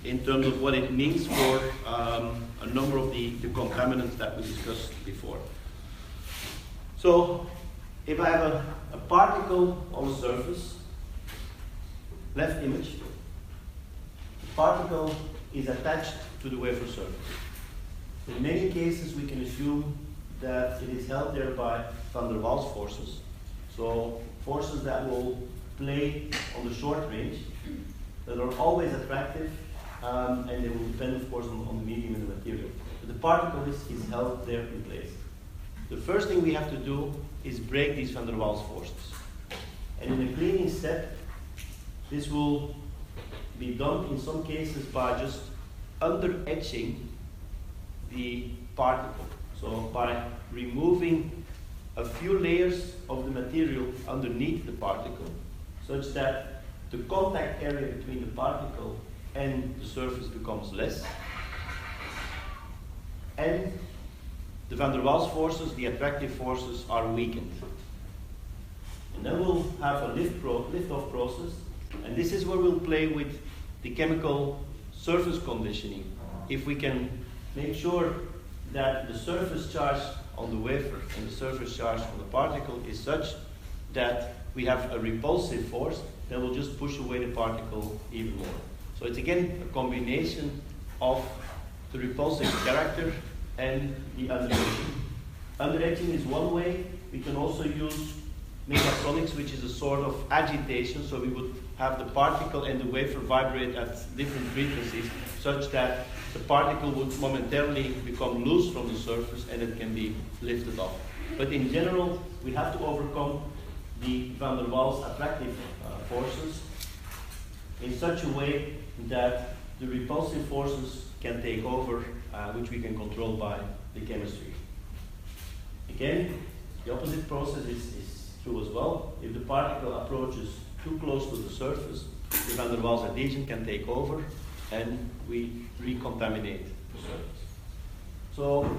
in terms of what it means for a number of the contaminants that we discussed before. So if I have a particle on the surface, left image, the particle is attached to the wafer surface. In many cases we can assume that it is held there by van der Waals forces, so forces that will play on the short range, that are always attractive, and they will depend, of course, on the medium and the material. But the particle is held there in place. The first thing we have to do is break these van der Waals forces. And in the cleaning step, this will be done in some cases by just under-etching the particle. So by removing a few layers of the material underneath the particle, such that the contact area between the particle and the surface becomes less, and the van der Waals forces, the attractive forces, are weakened. And then we'll have a lift-off process, and this is where we'll play with the chemical surface conditioning. If we can make sure that the surface charge on the wafer and the surface charge on the particle is such that we have a repulsive force, then we'll just push away the particle even more. So it's again a combination of the repulsive character and the under-etching. Under-etching is one way. We can also use megasonics, which is a sort of agitation, so we would have the particle and the wafer vibrate at different frequencies, such that the particle would momentarily become loose from the surface and it can be lifted off. But in general, we have to overcome the van der Waals attractive forces in such a way that the repulsive forces can take over, which we can control by the chemistry. Again, the opposite process is true as well. If the particle approaches too close to the surface, the van der Waals adhesion can take over and we recontaminate the surface. So,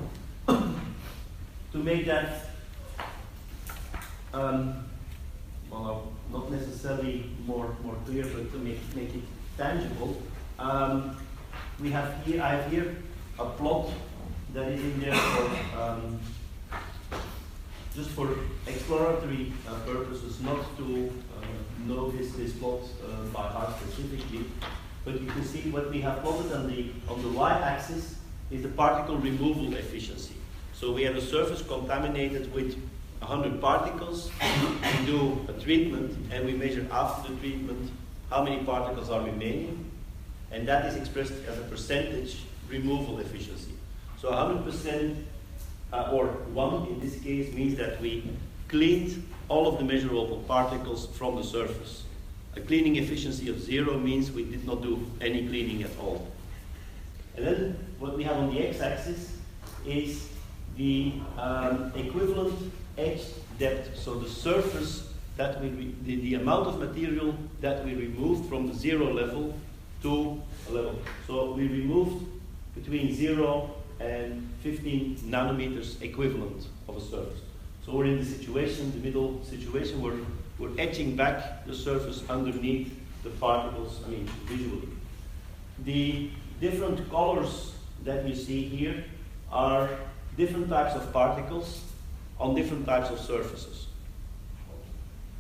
to make that, well, not necessarily more clear, but to make it tangible, I have here a plot that is in there for just for exploratory purposes, not to know this plot by heart specifically, but you can see what we have plotted on the y-axis is the particle removal efficiency. So we have a surface contaminated with 100 particles, we do a treatment, and we measure after the treatment how many particles are remaining, and that is expressed as a percentage removal efficiency. So 100%, or 1 in this case, means that we cleaned all of the measurable particles from the surface. A cleaning efficiency of 0 means we did not do any cleaning at all. And then what we have on the x-axis is the equivalent etched depth, so the surface that the amount of material that we removed from the 0 level to a level. So we removed between 0 and 15 nanometers equivalent of a surface. So we're in the situation, the middle situation, where we're etching back the surface underneath the particles, visually. The different colors that you see here are different types of particles on different types of surfaces.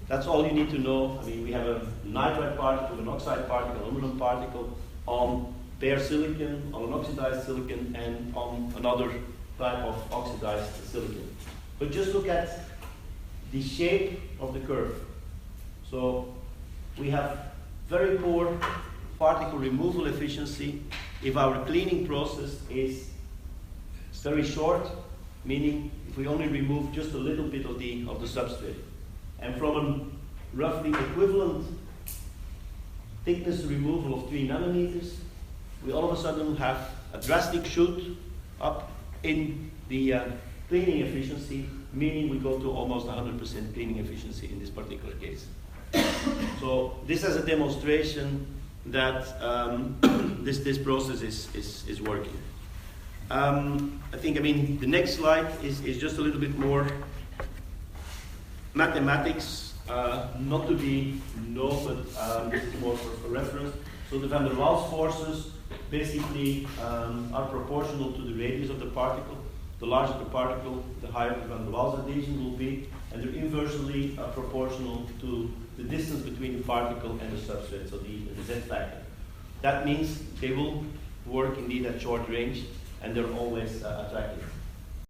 That's all you need to know. We have a nitride particle, an oxide particle, aluminum particle on bare silicon, on an oxidized silicon, and on another type of oxidized silicon. But just look at the shape of the curve. So we have very poor particle removal efficiency if our cleaning process is very short, meaning if we only remove just a little bit of the substrate. And from a roughly equivalent thickness removal of 3 nanometers, we all of a sudden have a drastic shoot up in the cleaning efficiency, meaning we go to almost 100% cleaning efficiency in this particular case. So this is a demonstration that this process is working. I think, the next slide is just a little bit more mathematics, not to be known, but this is more for reference. So the van der Waals forces basically are proportional to the radius of the particle. The larger the particle, the higher the van der Waals adhesion will be, and they're inversely proportional to the distance between the particle and the substrate, so the Z factor. That means they will work indeed at short range, and they're always attractive.